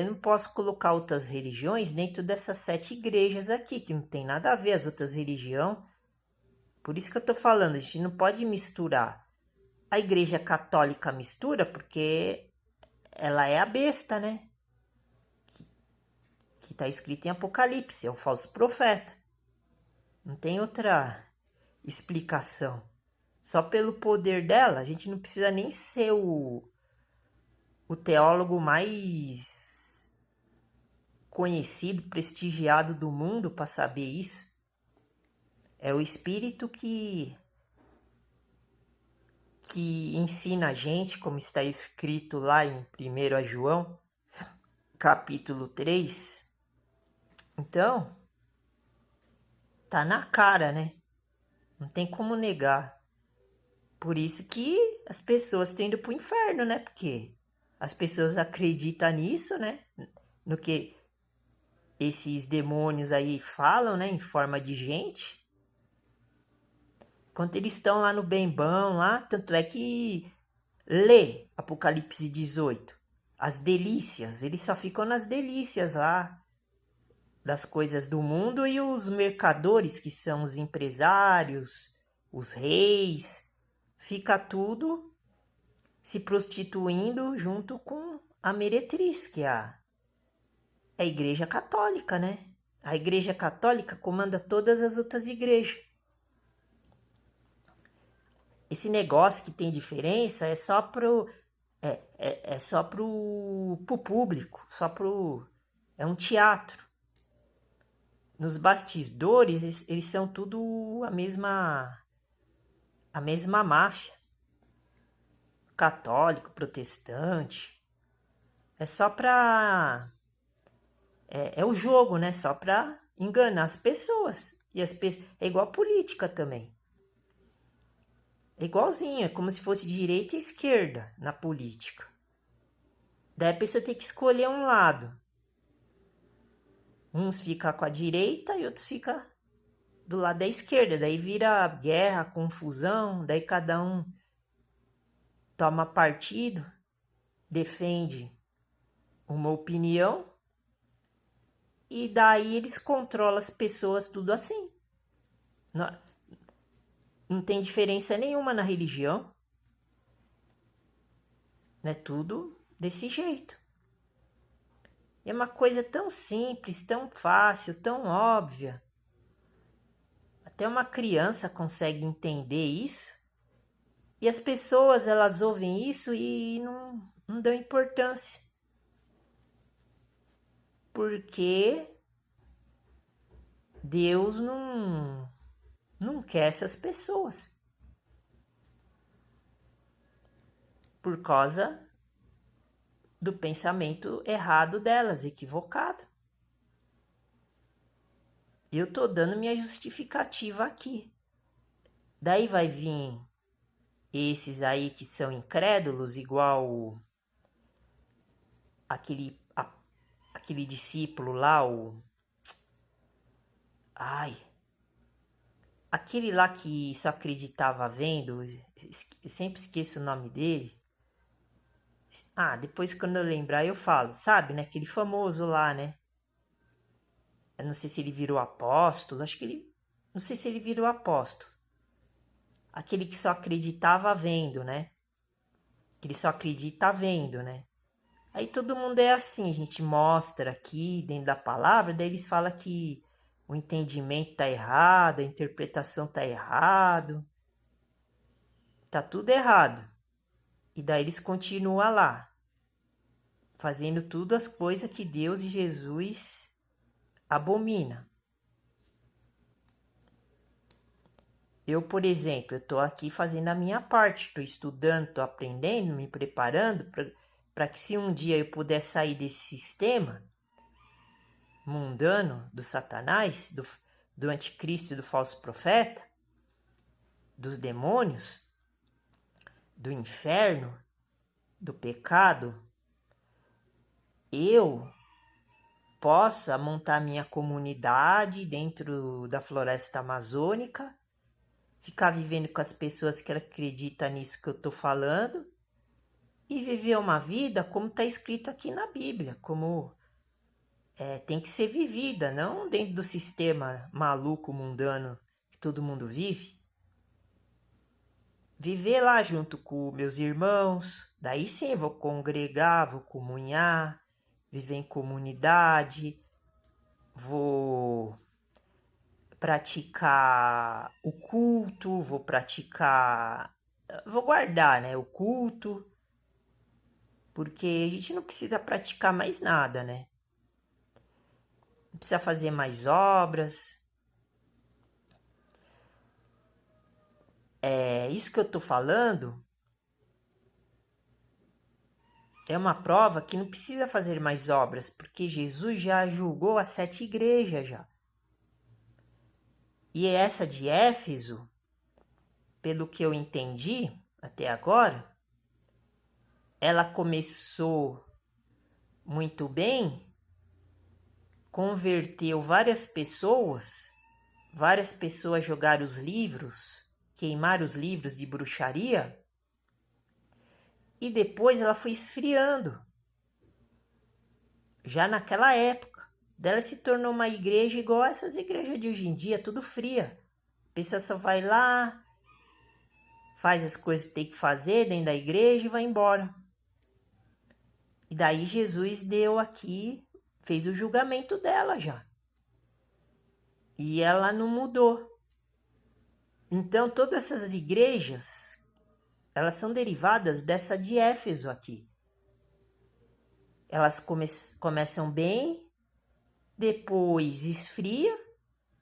eu não posso colocar outras religiões dentro dessas 7 igrejas aqui, que não tem nada a ver as outras religiões. Por isso que eu tô falando, a gente não pode misturar. A igreja católica mistura porque ela é a besta, né? Que está escrito em Apocalipse, é o falso profeta. Não tem outra explicação. Só pelo poder dela, a gente não precisa nem ser o teólogo mais conhecido, prestigiado do mundo para saber isso. É o Espírito que ensina a gente, como está escrito lá em 1 João, capítulo 3, Então, tá na cara, né? Não tem como negar. Por isso que as pessoas estão indo pro inferno, né? Porque as pessoas acreditam nisso, né? No que esses demônios aí falam, né? Em forma de gente. Enquanto eles estão lá no bem-bom, lá, tanto é que lê Apocalipse 18. As delícias, eles só ficam nas delícias lá das coisas do mundo, e os mercadores, que são os empresários, os reis, fica tudo se prostituindo junto com a meretriz, que é a Igreja Católica, né? A Igreja Católica comanda todas as outras igrejas. Esse negócio que tem diferença é só pro público, é um teatro. Nos bastidores, eles são tudo a mesma máfia. Católico, protestante. É só pra... É o jogo, né? Só pra enganar as pessoas. É igual a política também. É igualzinho, é como se fosse direita e esquerda na política. Daí a pessoa tem que escolher um lado. Uns ficam com a direita e outros ficam do lado da esquerda. Daí vira guerra, confusão, daí cada um toma partido, defende uma opinião, e daí eles controlam as pessoas tudo assim. Não tem diferença nenhuma na religião. É tudo desse jeito. É uma coisa tão simples, tão fácil, tão óbvia. Até uma criança consegue entender isso. E as pessoas, elas ouvem isso e não dão importância. Porque Deus não quer essas pessoas. Por causa do pensamento errado delas, equivocado. Eu tô dando minha justificativa aqui. Daí vai vir esses aí que são incrédulos, igual aquele discípulo lá, aquele lá que só acreditava vendo, eu sempre esqueço o nome dele. Depois quando eu lembrar eu falo, sabe, né? Aquele famoso lá, né? Eu não sei se ele virou apóstolo, não sei se ele virou apóstolo. Aquele que só acreditava vendo, né? Que ele só acredita vendo, né? Aí todo mundo é assim, a gente mostra aqui dentro da palavra, daí eles falam que o entendimento tá errado, a interpretação tá errado, tá tudo errado. E daí eles continuam lá, fazendo tudo as coisas que Deus e Jesus abomina. Eu, por exemplo, eu tô aqui fazendo a minha parte, tô estudando, tô aprendendo, me preparando para que se um dia eu puder sair desse sistema mundano do Satanás, do anticristo e do falso profeta, dos demônios, do inferno, do pecado, eu possa montar minha comunidade dentro da floresta amazônica, ficar vivendo com as pessoas que acreditam nisso que eu estou falando e viver uma vida como está escrito aqui na Bíblia, como tem que ser vivida, não dentro do sistema maluco, mundano que todo mundo vive. Viver lá junto com meus irmãos, daí sim vou congregar, vou comunhar, viver em comunidade, vou praticar o culto, vou guardar, né, o culto, porque a gente não precisa praticar mais nada, né? Não precisa fazer mais obras. Isso que eu tô falando é uma prova que não precisa fazer mais obras, porque Jesus já julgou as 7 igrejas já. E essa de Éfeso, pelo que eu entendi até agora, ela começou muito bem, converteu várias pessoas jogaram os livros, queimaram os livros de bruxaria, e depois ela foi esfriando. Já naquela época, dela se tornou uma igreja igual a essas igrejas de hoje em dia, tudo fria. A pessoa só vai lá, faz as coisas que tem que fazer dentro da igreja e vai embora. E daí Jesus deu aqui, fez o julgamento dela já. E ela não mudou. Então todas essas igrejas, elas são derivadas dessa de Éfeso aqui. Elas começam bem, depois esfria,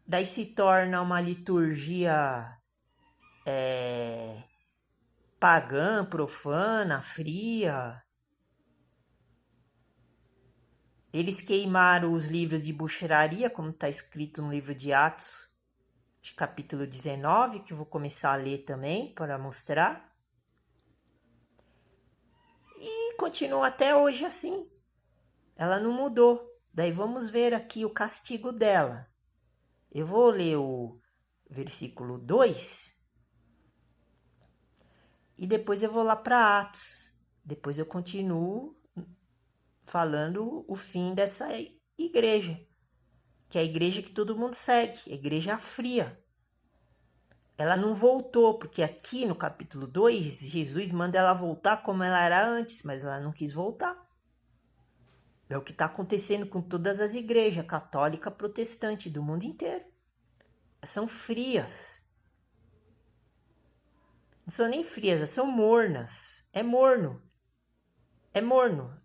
daí se torna uma liturgia pagã, profana, fria. Eles queimaram os livros de bruxaria, como está escrito no livro de Atos, de capítulo 19, que eu vou começar a ler também, para mostrar. E continua até hoje assim. Ela não mudou. Daí vamos ver aqui o castigo dela. Eu vou ler o versículo 2 e depois eu vou lá para Atos. Depois eu continuo falando o fim dessa igreja, que é a igreja que todo mundo segue, a igreja fria. Ela não voltou, porque aqui no capítulo 2, Jesus manda ela voltar como ela era antes, mas ela não quis voltar. É o que está acontecendo com todas as igrejas, católica, protestante, do mundo inteiro. São frias. Não são nem frias, são mornas. É morno. É morno.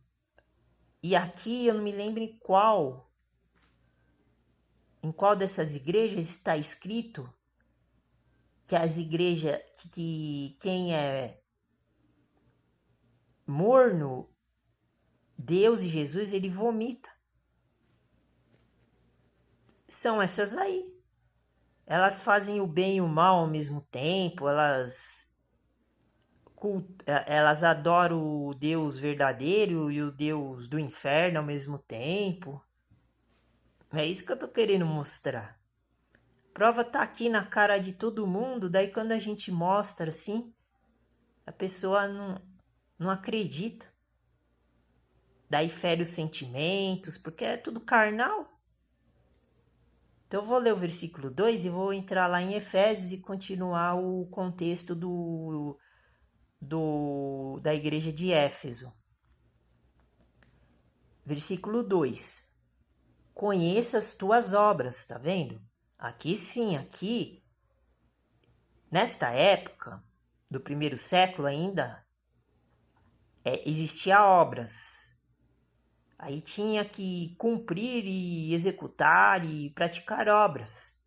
E aqui eu não me lembro em qual dessas igrejas está escrito que as igrejas, que quem é morno, Deus e Jesus, ele vomita. São essas aí. Elas fazem o bem e o mal ao mesmo tempo, elas adoram o Deus verdadeiro e o Deus do inferno ao mesmo tempo. É isso que eu tô querendo mostrar. A prova tá aqui na cara de todo mundo, daí quando a gente mostra assim, a pessoa não acredita. Daí fere os sentimentos, porque é tudo carnal. Então eu vou ler o versículo 2 e vou entrar lá em Efésios e continuar o contexto da igreja de Éfeso. Versículo 2. Conheça as tuas obras, tá vendo? Aqui sim, aqui, nesta época, do primeiro século ainda, existia obras. Aí tinha que cumprir e executar e praticar obras.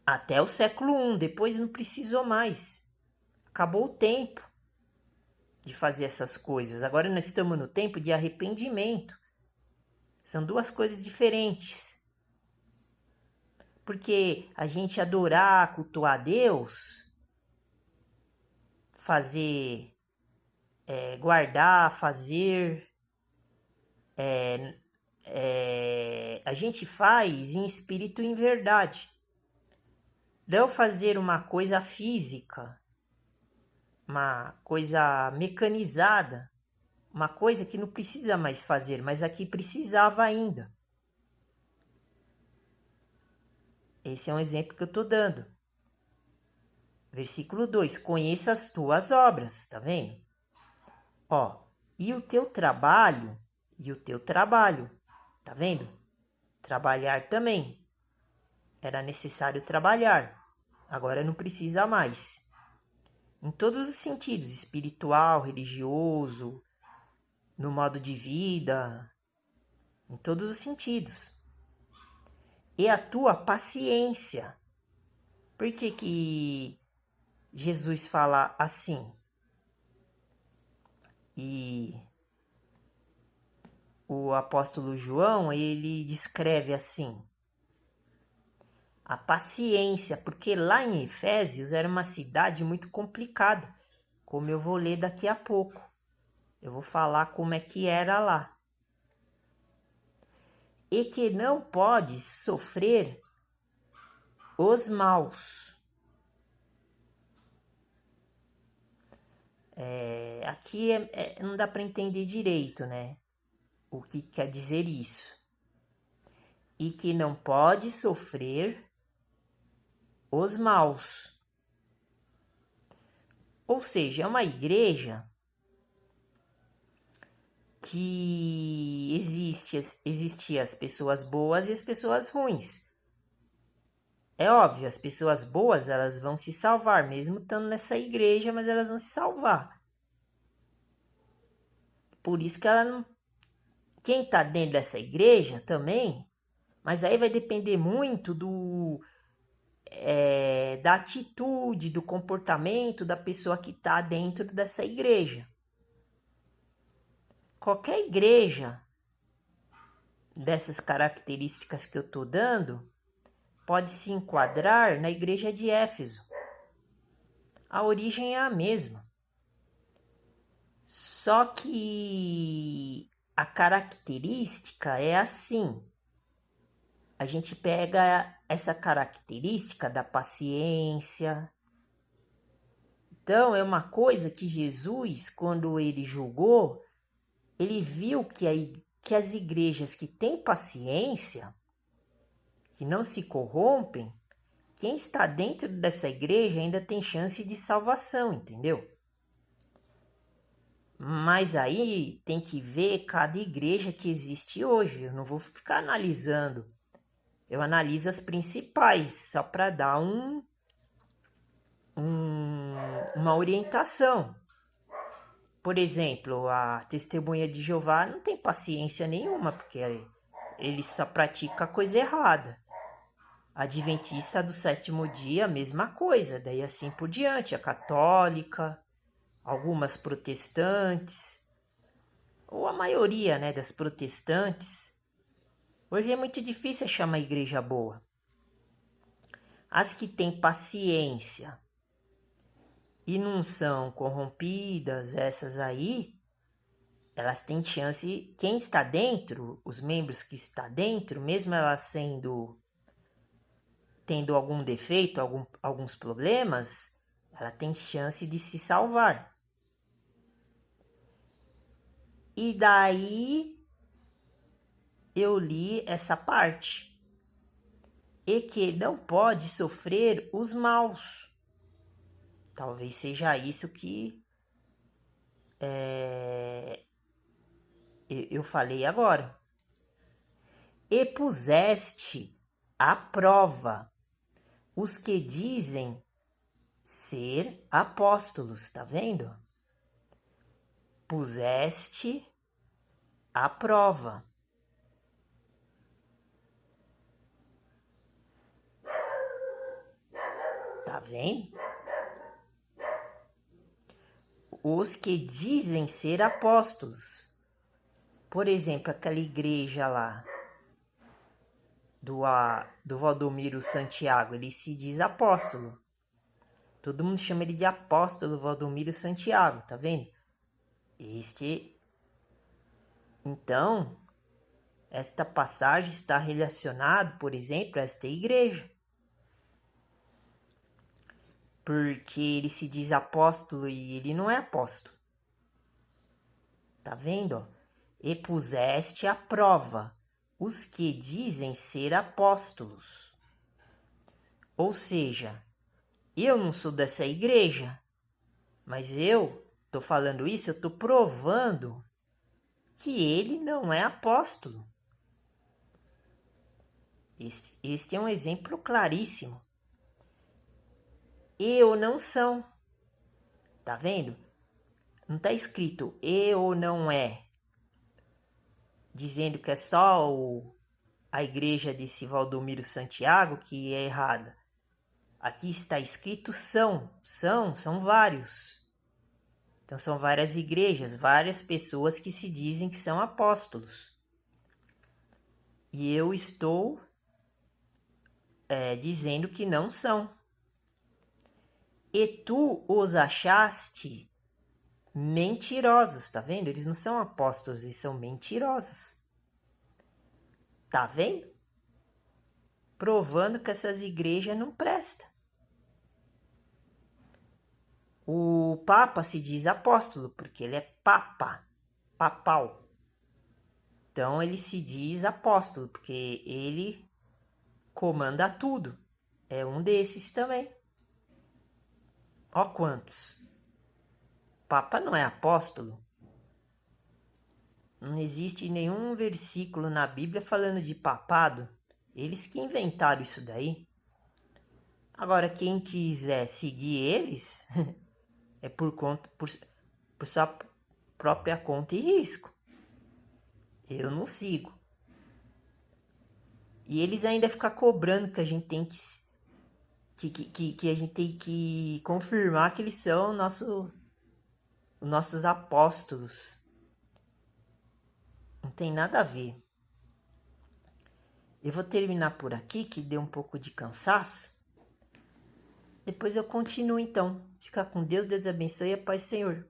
Até o século I, depois não precisou mais. Acabou o tempo de fazer essas coisas. Agora nós estamos no tempo de arrependimento. São duas coisas diferentes. Porque a gente adorar, cultuar Deus, fazer, guardar, fazer, a gente faz em espírito e em verdade. Não fazer uma coisa física, uma coisa mecanizada, uma coisa que não precisa mais fazer, mas aqui precisava ainda. Esse é um exemplo que eu estou dando. Versículo 2. Conheça as tuas obras, tá vendo? E o teu trabalho, tá vendo? Trabalhar também. Era necessário trabalhar. Agora não precisa mais. Em todos os sentidos, espiritual, religioso, no modo de vida, em todos os sentidos. E a tua paciência. Por que Jesus fala assim? E o apóstolo João, ele descreve assim: a paciência, porque lá em Efésios era uma cidade muito complicada, como eu vou ler daqui a pouco. Eu vou falar como é que era lá. E que não pode sofrer os maus. Aqui não dá para entender direito, né? O que quer dizer isso. E que não pode sofrer os maus. Ou seja, é uma igreja que existia as pessoas boas e as pessoas ruins. É óbvio, as pessoas boas, elas vão se salvar, mesmo estando nessa igreja, mas elas vão se salvar. Por isso que ela não... Quem está dentro dessa igreja também, mas aí vai depender muito da atitude, do comportamento da pessoa que está dentro dessa igreja. Qualquer igreja dessas características que eu estou dando pode se enquadrar na igreja de Éfeso. A origem é a mesma. Só que a característica é assim. A gente pega essa característica da paciência. Então, é uma coisa que Jesus, quando ele julgou, ele viu que as igrejas que têm paciência, que não se corrompem, quem está dentro dessa igreja ainda tem chance de salvação, entendeu? Mas aí tem que ver cada igreja que existe hoje. Eu não vou ficar analisando. Eu analiso as principais, só para dar uma orientação. Por exemplo, a Testemunha de Jeová não tem paciência nenhuma, porque ele só pratica a coisa errada. A Adventista do sétimo dia, a mesma coisa. Daí assim por diante. A católica, algumas protestantes, ou a maioria, né, das protestantes. Hoje é muito difícil achar uma igreja boa. As que têm paciência e não são corrompidas, essas aí, elas têm chance. Quem está dentro, os membros que estão dentro, mesmo elas tendo algum defeito, alguns problemas, ela tem chance de se salvar. E daí eu li essa parte. E que não pode sofrer os maus. Talvez seja isso que eu falei agora. E puseste à prova os que dizem ser apóstolos, tá vendo? Puseste à prova. Tá vendo? Os que dizem ser apóstolos. Por exemplo, aquela igreja lá do Valdomiro Santiago, ele se diz apóstolo. Todo mundo chama ele de apóstolo Valdomiro Santiago, tá vendo? Então, esta passagem está relacionada, por exemplo, a esta igreja. Porque ele se diz apóstolo e ele não é apóstolo. Tá vendo? E puseste à prova os que dizem ser apóstolos. Ou seja, eu não sou dessa igreja, mas eu estou falando isso, eu estou provando que ele não é apóstolo. Este é um exemplo claríssimo. Eu não são. Tá vendo? Não está escrito eu não é, dizendo que é só a igreja de Valdomiro Santiago que é errada. Aqui está escrito são vários. Então são várias igrejas, várias pessoas que se dizem que são apóstolos. E eu estou dizendo que não são. E tu os achaste mentirosos, tá vendo? Eles não são apóstolos, eles são mentirosos. Tá vendo? Provando que essas igrejas não prestam. O Papa se diz apóstolo, porque ele é papa, papal. Então ele se diz apóstolo, porque ele comanda tudo. É um desses também. Ó quantos. Papa não é apóstolo. Não existe nenhum versículo na Bíblia falando de papado. Eles que inventaram isso daí. Agora, quem quiser seguir eles, é por sua própria conta e risco. Eu não sigo. E eles ainda ficam cobrando que a gente tem que a gente tem que confirmar que eles são os nossos apóstolos. Não tem nada a ver. Eu vou terminar por aqui, que deu um pouco de cansaço. Depois eu continuo então. Fica com Deus, Deus abençoe e a paz do Senhor.